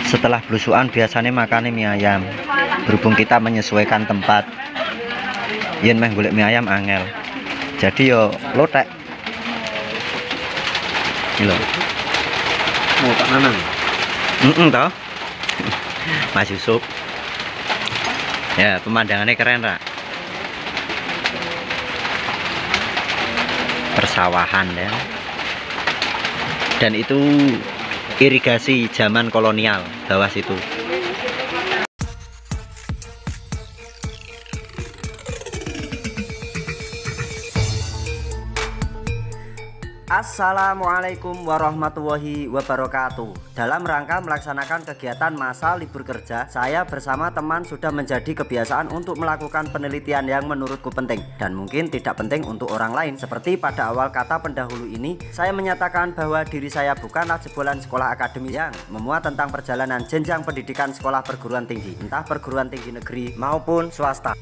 Setelah blusukan biasanya makannya mie ayam. Berhubung kita menyesuaikan tempat, yen meh golek mie ayam angel. Jadi yo lotek. Iki lho. Mau tak nanang. Toh. Mas Yusuf. Ya, pemandangannya keren, Ra. Persawahan ya. Dan itu irigasi zaman kolonial bawah situ. Assalamualaikum warahmatullahi wabarakatuh. Dalam rangka melaksanakan kegiatan masa libur kerja, saya bersama teman sudah menjadi kebiasaan untuk melakukan penelitian yang menurutku penting dan mungkin tidak penting untuk orang lain. Seperti pada awal kata pendahulu ini, saya menyatakan bahwa diri saya bukanlah jebolan sekolah akademis yang memuat tentang perjalanan jenjang pendidikan sekolah perguruan tinggi, entah perguruan tinggi negeri maupun swasta.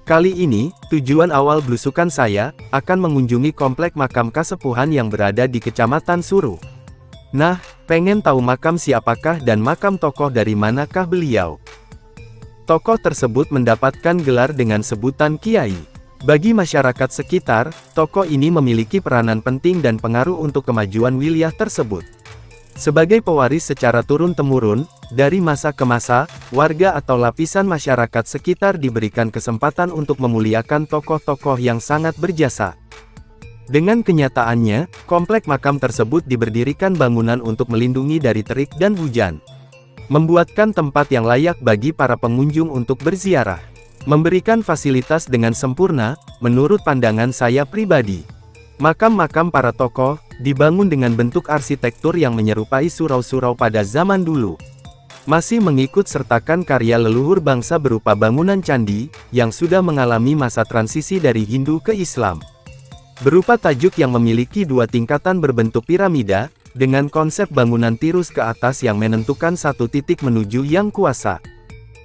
Kali ini, tujuan awal belusukan saya, akan mengunjungi komplek makam kasepuhan yang berada di Kecamatan Suruh. Nah, pengen tahu makam siapakah dan makam tokoh dari manakah beliau? Tokoh tersebut mendapatkan gelar dengan sebutan Kiai. Bagi masyarakat sekitar, tokoh ini memiliki peranan penting dan pengaruh untuk kemajuan wilayah tersebut. Sebagai pewaris secara turun-temurun, dari masa ke masa, warga atau lapisan masyarakat sekitar diberikan kesempatan untuk memuliakan tokoh-tokoh yang sangat berjasa. Dengan kenyataannya, komplek makam tersebut diberdirikan bangunan untuk melindungi dari terik dan hujan. Membuatkan tempat yang layak bagi para pengunjung untuk berziarah. Memberikan fasilitas dengan sempurna, menurut pandangan saya pribadi. Makam-makam para tokoh dibangun dengan bentuk arsitektur yang menyerupai surau-surau pada zaman dulu. Masih mengikut sertakan karya leluhur bangsa berupa bangunan candi, yang sudah mengalami masa transisi dari Hindu ke Islam. Berupa tajuk yang memiliki dua tingkatan berbentuk piramida, dengan konsep bangunan tirus ke atas yang menentukan satu titik menuju yang kuasa.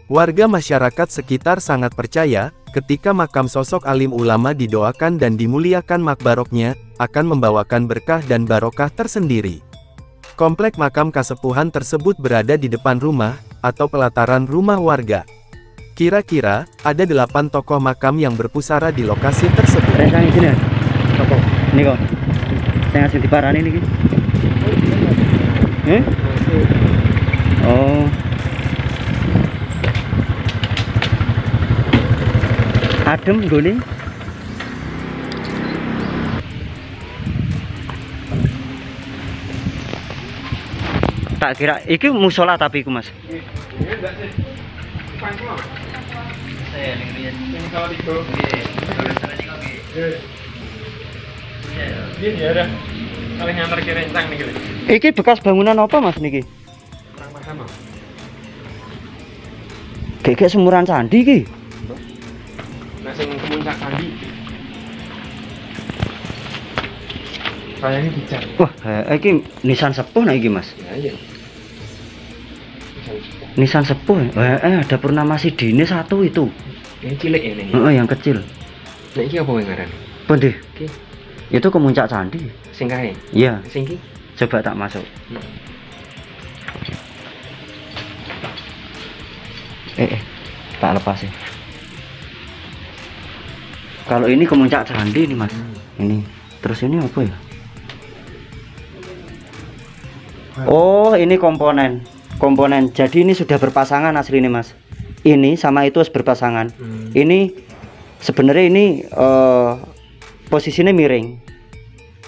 Warga masyarakat sekitar sangat percaya, ketika makam sosok alim ulama didoakan dan dimuliakan makbaroknya, akan membawakan berkah dan barokah tersendiri. Komplek makam kasepuhan tersebut berada di depan rumah, atau pelataran rumah warga. Kira-kira, ada 8 tokoh makam yang berpusara di lokasi tersebut. Ini kok, saya ngasih diparani ini. Oh. Adem gini. Tak kira iki musola tapi iku Mas. Iki bekas bangunan apa Mas niki? Kayak semuran candi iki. Sing kemuncak candi. Kayaknya dicat. Wah, iki nisan sepuh nah iki Mas. Ya iya. Nisan sepuh. Ada Purnama Sidine satu itu. Yang cilik ini. Yang kecil. Nah, iki apa ngaran? Pendih. Iki. Itu kemuncak candi. Sing kae. Iya. Sing iki. Coba tak masuk. Tak lepas sih. Kalau ini kemuncak candi nih Mas. Ini. Terus ini apa ya? Oh, ini komponen. Jadi ini sudah berpasangan asli nih Mas. Ini sama itu berpasangan. Ini sebenarnya ini posisinya miring.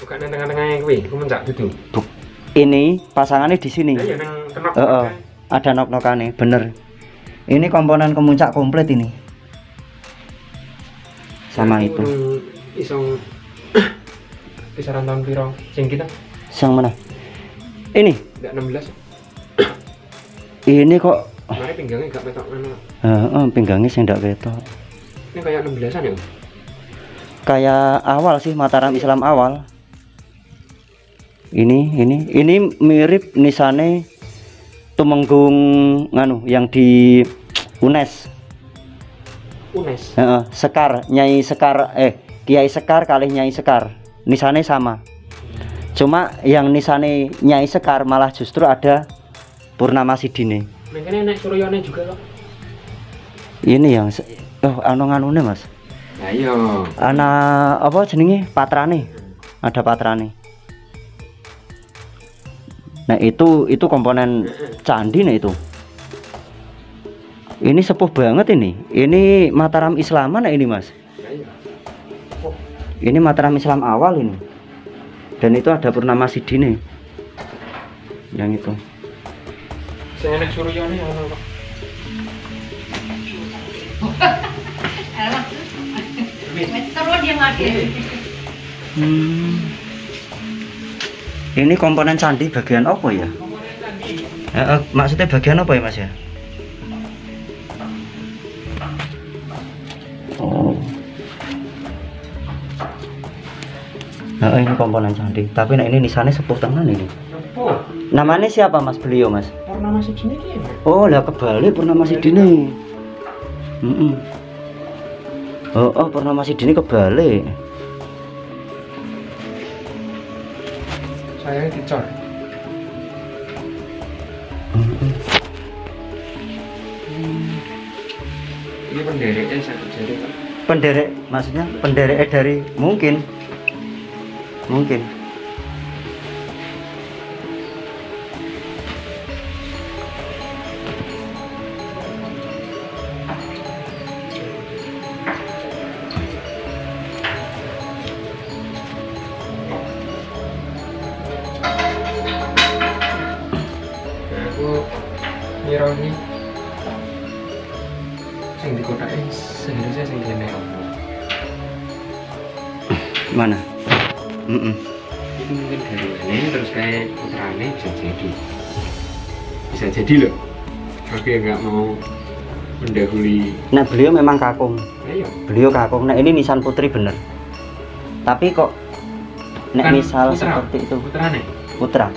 Bukan yang tengah-tengah yang kuwi, kemuncak dudu. Ini pasangannya di sini. Ya nang kenok. Ada nok-nokane, bener. Ini komponen kemuncak komplit ini. Sama itu. Isong kisaran tahun piro? Sing kita? Yang mana? Ini? Enggak 16. Ini kok Mari pinggangnya enggak ketok ngono. pinggangnya sing ndak ketok. Ini kayak 16-an ya? Kayak awal sih Mataram Islam awal. Ini mirip nisane Tumenggung nganu yang di UNES. UNES. Sekar, Nyai Sekar, Kiai Sekar kali Nyai Sekar. Nisane sama. Cuma yang nisane Nyai Sekar malah justru ada Purnama Sidine. Mungkin nek Suryane juga kok. Ini yang anu nganune Mas. Lah iya. Ana apa jenenge? Patrane. Ada patrane. Nah, itu komponen candi nih itu. Ini sepuh banget ini. Ini Mataram Islaman ini, Mas. Ini Mataram Islam awal ini. Dan itu ada Purnama Sidine. Yang itu. Saya nek Suryane ono kok. Terus dia ngade. Ini komponen candi bagian apa ya? Maksudnya bagian apa ya, Mas ya? Oh. Nah, ini komponen candi. Tapi nah ini nisannya sepuh tenan ini. Oh, Namanya siapa Mas beliau, Mas? Purnama Sidine iki. Oh, lah kebalik Purnama Sidine. Oh, Purnama Sidine kebalik. Saya dicor. Ini pendereknya satu jari Pak. Penderek, maksudnya penderek dari mungkin. Nironi sing di kota ini seharusnya sing kene apa? Mana? Itu mungkin garwane terus kayak putrane bisa jadi loh. Oke, nggak mau mendahului. Nah, beliau memang kakung. Ayo. Beliau kakung. Nah, ini nisan putri bener. Tapi kok nek Kan misal putra, seperti itu putrane. putra,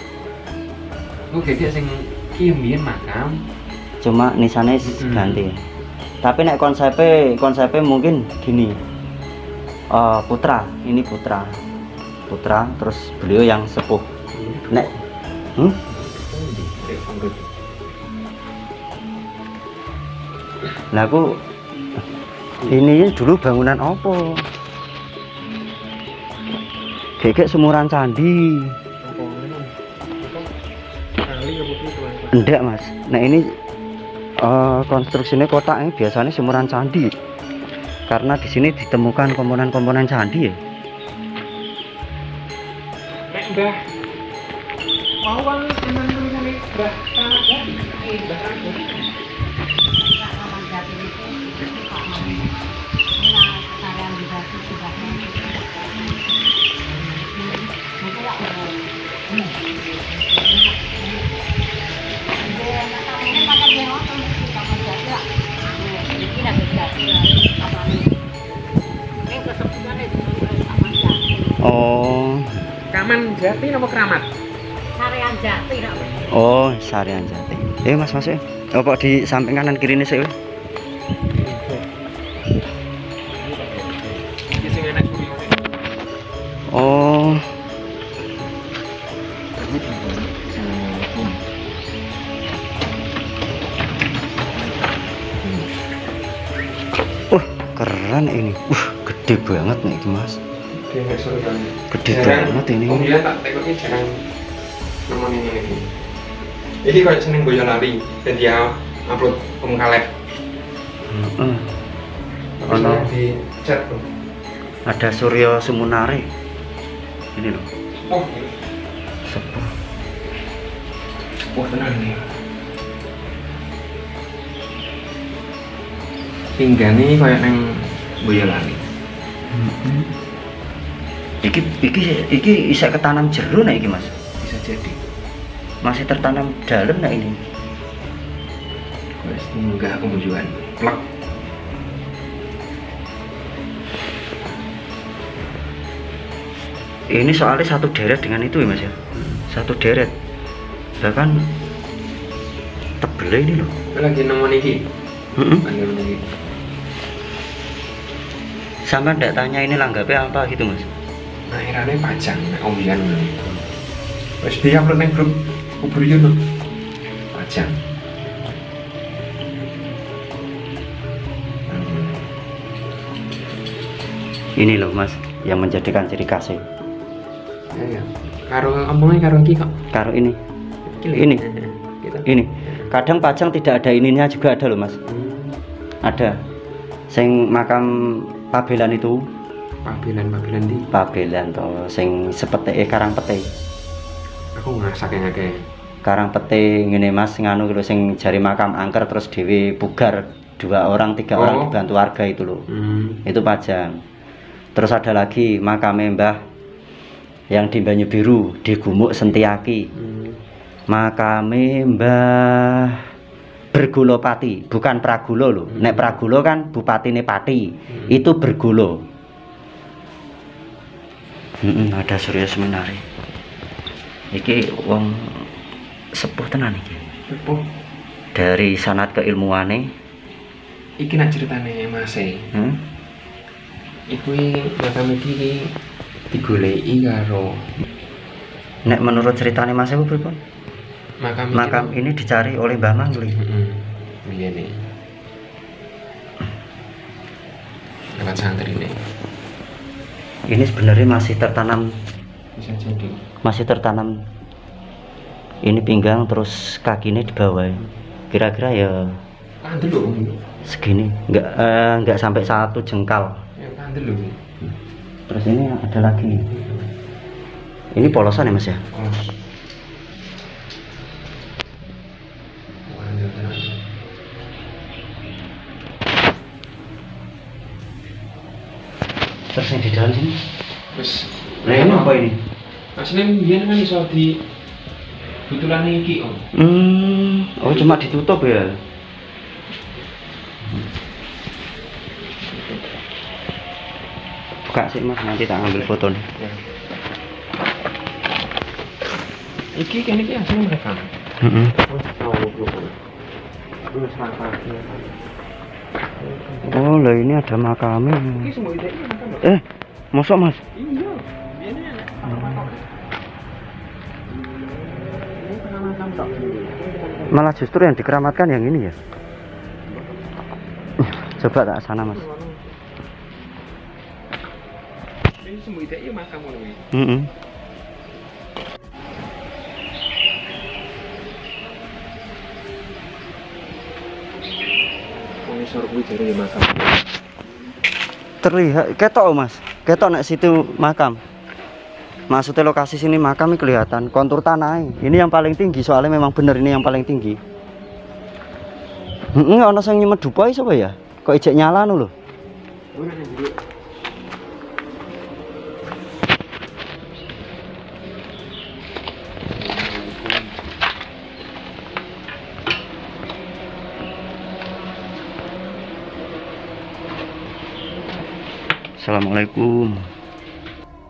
Ku gede sing ki mbiyen makam. cuma nisannya ganti. Tapi nek konsepnya mungkin gini. Putra, ini putra terus beliau yang sepuh. Nek nah aku ini dulu bangunan apa? Kayak semuran candi. Enggak Mas. Nah ini konstruksinya kotaknya biasanya semuran candi. Karena di sini ditemukan komponen-komponen candi ya. Nek Mbah mau kan tenan tulisane Mbah Tanah Mbah Tanah. Oh. Kaman Jati apa Kramat? Sarean Jati nak. Oh, Sarean Jati. Mas masuk. Apa di samping kanan kiri ini sih? Iki sing enak Suryane. Oh. Keren ini. Gede banget nih Mas. Gede Suryane. Gede banget ini. Oh iya tak tekoknya jarang nemoni ini. Ini kayak seneng Boyolali dan dia upload pemkalep. Ono di chat tuh. ada Suryo Sumunare. Ini loh. Oh, Sepuh. wah tenang nih. Pinggane kayak neng Boyolali. Iki bisa ketanam jeruk nah iki Mas. Bisa jadi. Masih tertanam dalam nah ini. Wes munggah kemujuan. Plak. Ini soalnya satu deret dengan itu ya Mas ya. Satu deret. Bahkan tebelnya ini loh. Lagi nemu nih. Lagi nemu nih. Sama ndak tanya ini langgapnya apa gitu mas? Nah akhirnya pajang, ombian terus dia upload neng grup kubur itu pajang. Ini loh mas, yang menjadikan ciri khasnya. Ya. Karo omongnya karo iki kok. Karo ini. Ini. Gitu. Ini. Kadang pajang tidak ada ininya juga ada loh mas. Ada. Sing makam Pabelan itu. Pabelan di. Pabelan toh, sing sepete karang pete. Aku ngrasake akeh. Karang pete ngene mas, nganu lho sing jari makam angker terus dhewe bugar 2 orang 3 orang dibantu warga itu loh. Itu pajang. Terus ada lagi makam Mbah yang di Banyu Biru di Gumuk Sentiaki. Makame Mbah Bergulopati, bukan Pragulo loh. Nek Pragulo kan Bupatine Pati, itu Bergulo. Ada Surya Seminari. Iki wong sepuh tenan iki. Sepuh. Dari sanad keilmuane. Iki nak ceritane Mas e. Iku makam iki digoleki karo. Nek menurut ceritane Mas e pripun? Makam ini dicari oleh Mbah Mangli. Iya nih. Lewat santri ini. Ini sebenarnya masih tertanam. Bisa jadi. Masih tertanam. Ini pinggang terus kakinya di bawah. Kira-kira ya. Pandel loh. Segini. Nggak sampai 1 jengkal. Ya pandel loh. Terus ini ada lagi. Ini polosan ya mas ya? Terus yang di dalam sini? Terus, nah ini apa ini? aslinya dia kan iso di butulan iki om. Oh cuma ditutup ya? Buka sih mas, nanti tak ambil foto nih. Ya. Iki kan iki aslinya mereka. Oh lah ini ada makamnya. Mosok mas? Iya. Malah justru yang dikeramatkan yang ini ya. Coba tak sana mas. Ini semua ide makam ngono. Terlihat ketok mas, ketok nek situ makam. Maksudnya lokasi sini makam ini kelihatan kontur tanah. Ini yang paling tinggi soalnya memang bener ini yang paling tinggi. Ono sing nyemet dupa iso ya? Kok ijek nyala lho. Assalamualaikum.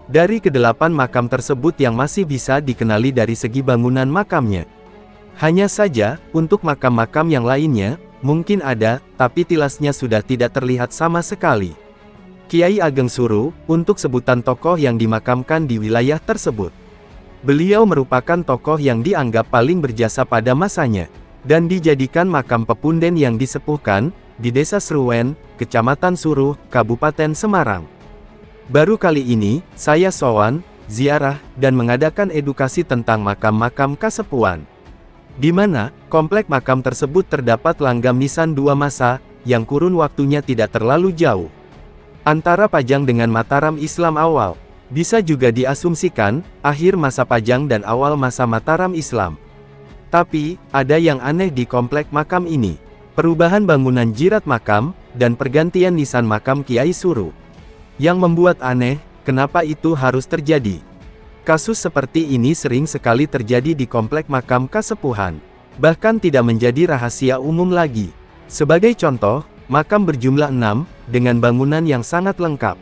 Dari ke-8 makam tersebut yang masih bisa dikenali dari segi bangunan makamnya. Hanya saja, untuk makam-makam yang lainnya, mungkin ada, tapi tilasnya sudah tidak terlihat sama sekali. Kiai Ageng Suru, untuk sebutan tokoh yang dimakamkan di wilayah tersebut. Beliau merupakan tokoh yang dianggap paling berjasa pada masanya, dan dijadikan makam pepunden yang disepuhkan, di Desa Sruwen, Kecamatan Suruh, Kabupaten Semarang. Baru kali ini, saya sowan, ziarah, dan mengadakan edukasi tentang makam-makam kasepuhan. Di mana, komplek makam tersebut terdapat langgam nisan 2 masa, yang kurun waktunya tidak terlalu jauh. Antara Pajang dengan Mataram Islam awal, bisa juga diasumsikan, akhir masa Pajang dan awal masa Mataram Islam. Tapi, ada yang aneh di komplek makam ini. Perubahan bangunan jirat makam, dan pergantian nisan makam Kiai Suru. Yang membuat aneh, kenapa itu harus terjadi? Kasus seperti ini sering sekali terjadi di komplek makam kasepuhan. Bahkan tidak menjadi rahasia umum lagi. Sebagai contoh, makam berjumlah 6, dengan bangunan yang sangat lengkap.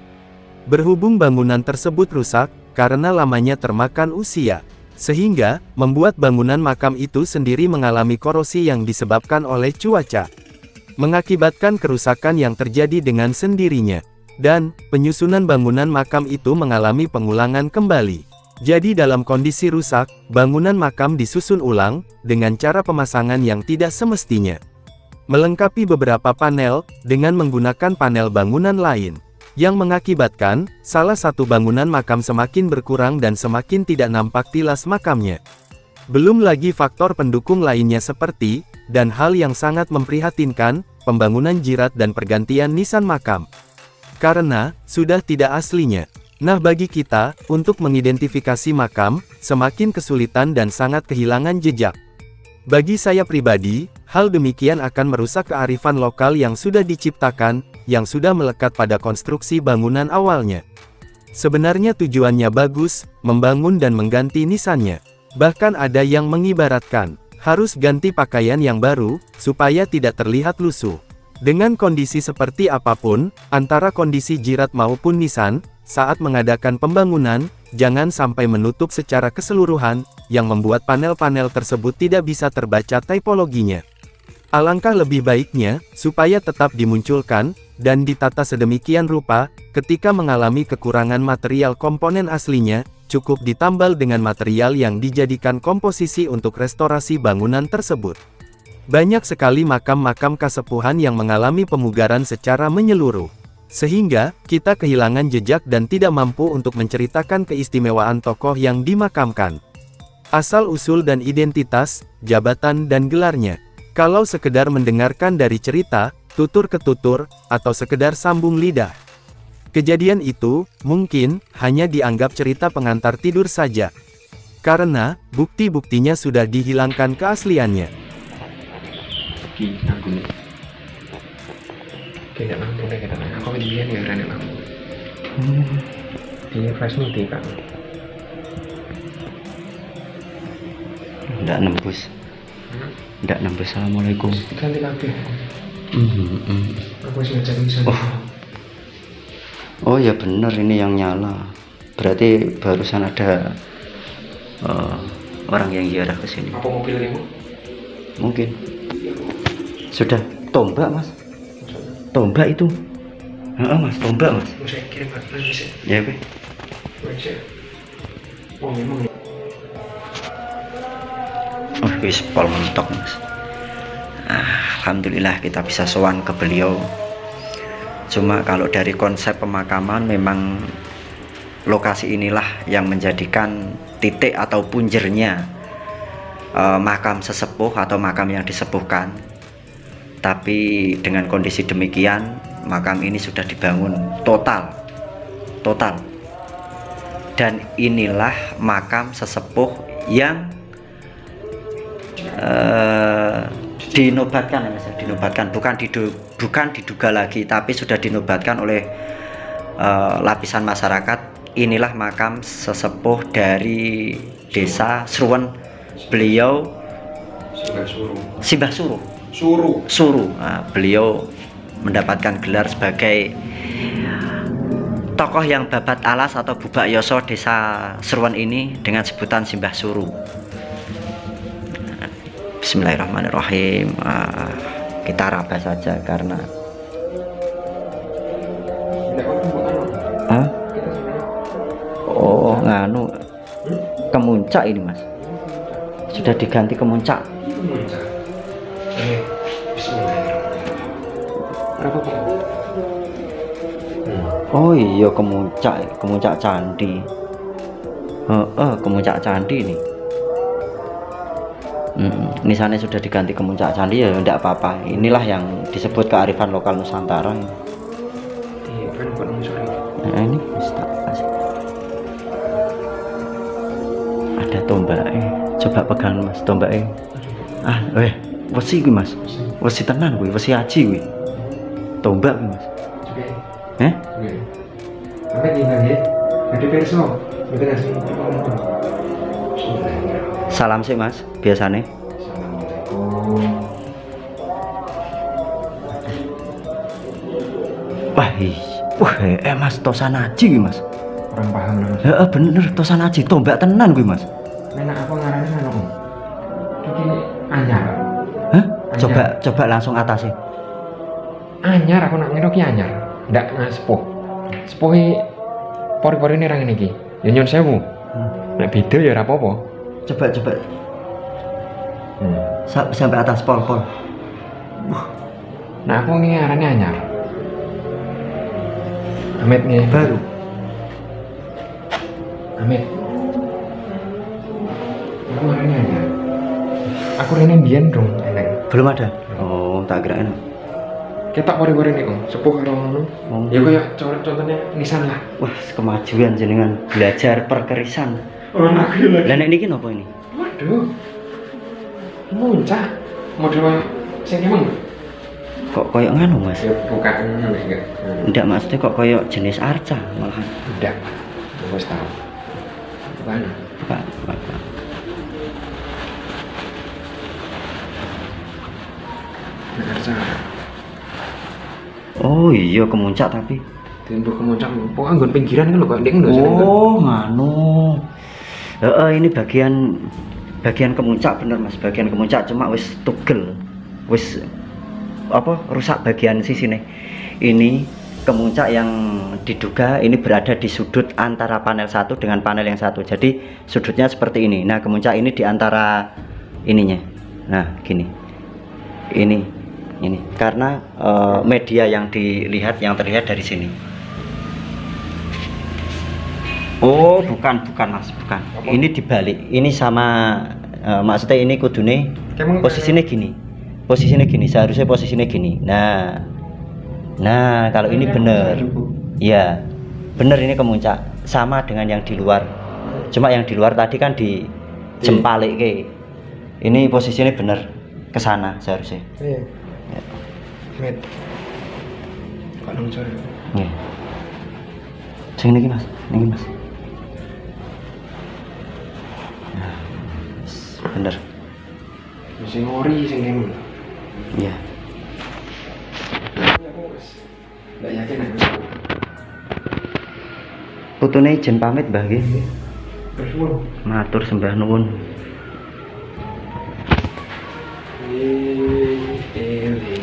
Berhubung bangunan tersebut rusak, karena lamanya termakan usia. sehingga membuat bangunan makam itu sendiri mengalami korosi yang disebabkan oleh cuaca, mengakibatkan kerusakan yang terjadi dengan sendirinya, dan penyusunan bangunan makam itu mengalami pengulangan kembali. Jadi dalam kondisi rusak, bangunan makam disusun ulang dengan cara pemasangan yang tidak semestinya, melengkapi beberapa panel dengan menggunakan panel bangunan lain, yang mengakibatkan salah satu bangunan makam semakin berkurang dan semakin tidak nampak tilas makamnya. Belum lagi faktor pendukung lainnya seperti, dan hal yang sangat memprihatinkan, pembangunan jirat dan pergantian nisan makam, karena sudah tidak aslinya. Nah, bagi kita, untuk mengidentifikasi makam, semakin kesulitan dan sangat kehilangan jejak. Bagi saya pribadi, hal demikian akan merusak kearifan lokal yang sudah diciptakan, yang sudah melekat pada konstruksi bangunan awalnya. Sebenarnya tujuannya bagus, membangun dan mengganti nisannya. Bahkan ada yang mengibaratkan, harus ganti pakaian yang baru, supaya tidak terlihat lusuh. Dengan kondisi seperti apapun, antara kondisi jirat maupun nisan, saat mengadakan pembangunan, jangan sampai menutup secara keseluruhan, yang membuat panel-panel tersebut tidak bisa terbaca tipologinya. Alangkah lebih baiknya, supaya tetap dimunculkan, dan ditata sedemikian rupa, ketika mengalami kekurangan material komponen aslinya, cukup ditambal dengan material yang dijadikan komposisi untuk restorasi bangunan tersebut. Banyak sekali makam-makam kasepuhan yang mengalami pemugaran secara menyeluruh, sehingga kita kehilangan jejak dan tidak mampu untuk menceritakan keistimewaan tokoh yang dimakamkan, asal-usul dan identitas, jabatan dan gelarnya. Kalau sekedar mendengarkan dari cerita, tutur ke tutur, atau sekedar sambung lidah, kejadian itu mungkin hanya dianggap cerita pengantar tidur saja, karena bukti-buktinya sudah dihilangkan keasliannya. Tidak mampu deh kita. Aku dia nggak ada mampu. Dia flash multi kan. Nggak nembus. Nggak nembus. Assalamualaikum. Ganti lagi. Aku sih ngecek bisa. Oh ya benar, ini yang nyala. Berarti barusan ada orang yang ziarah ke sini. Apa mobil kamu? Mungkin. Sudah tombak mas. Tombak itu. Mas, tombak mas. Saya kirim lagi. Ya be. Oh memang. Oh wis pol mentok mas. Alhamdulillah kita bisa sowan ke beliau. Cuma kalau dari konsep pemakaman memang lokasi inilah yang menjadikan titik atau punjernya makam sesepuh atau makam yang disepuhkan. Tapi dengan kondisi demikian, makam ini sudah dibangun total. Dan inilah makam sesepuh yang dinobatkan, bukan diduga lagi, tapi sudah dinobatkan oleh lapisan masyarakat. Inilah makam sesepuh dari desa Sruwen, beliau Simbah Suru. Nah, beliau mendapatkan gelar sebagai tokoh yang babat alas atau bubak yoso desa Sruwen ini dengan sebutan Simbah Suru. Bismillahirrahmanirrahim. Kita raba saja karena oh nganu kemuncak ini mas, sudah diganti kemuncak. Oh iya kemuncak candi. Kemuncak candi ini. Nisannya sudah diganti kemuncak candi ya tidak apa-apa. Inilah yang disebut kearifan lokal Nusantara. Nah ini ada tombaknya. Coba pegang mas tombaknya. Wesi gue mas, wesi tenan gue, wesi aji gue. Tombak gue mas. Salam sih mas, biasanya. Mas tosan aji gue mas. Orang paham mas. Bener tosan aji, tombak tenan gue mas. Nenek aku ngarani mana om? Iki anyar. Hah? Anyar. Coba langsung atasi. Anyar aku nak ngira ki anyar. Ndak sepuh. Sepuhi pori-pori ini orang ini ki. Ya nyon sewu. Nek beda ya ora apa-apa. Coba. Sampai atas pol. Nah aku ngarani anyar. Amit nih Baru. Amit. Aku ngarani anyar. Aku rene mbiyen dong eneng. Belum ada. Oh, tak kira enak. Ketok pori-pori ini om. Sepuh karo ngono. Oh. Ya kayak contohnya nisan lah. Wah, kemajuan jenengan belajar perkerisan. Oh aku lagi. Lah nek niki napa ini? Waduh. Muncak. Model kayak sing emang. Kok koyo nganu, Mas? Ya bukan enggak. Ndak, maksudnya kok koyo jenis arca malahan. Enggak. Wes tahu. Bukan. Bukan. Arca. Oh iya, kemuncak tapi. Tembok kemuncak. Pokoknya nggon pinggiran kan lho kok ndek ngono. Oh, nganu. Ini bagian kemuncak bener Mas, bagian kemuncak cuma wis tugel. Wis apa rusak bagian sisine. Ini kemuncak yang diduga ini berada di sudut antara panel satu dengan panel yang satu. Jadi sudutnya seperti ini. Nah, kemuncak ini di antara ininya. Nah, gini. Ini karena media yang terlihat dari sini. Oh, bukan Mas, bukan. Apa? Ini dibalik. Ini sama maksudnya ini kudune posisinya gini. Seharusnya posisinya gini. Nah, kalau ini bener. Iya. Bener ini kemuncak. Sama dengan yang di luar. Cuma yang di luar tadi kan di jempalik ke. Ini posisinya bener ke sana seharusnya. Iya. Met. Kok longsor. Nggih. Sing niki Mas, Nah, bener. Sing ori sing emang. Iya. Nggak yakin aku. Putune ijen pamit Mbah nggih. Bersuwun. Matur sembah nuwun. Eling.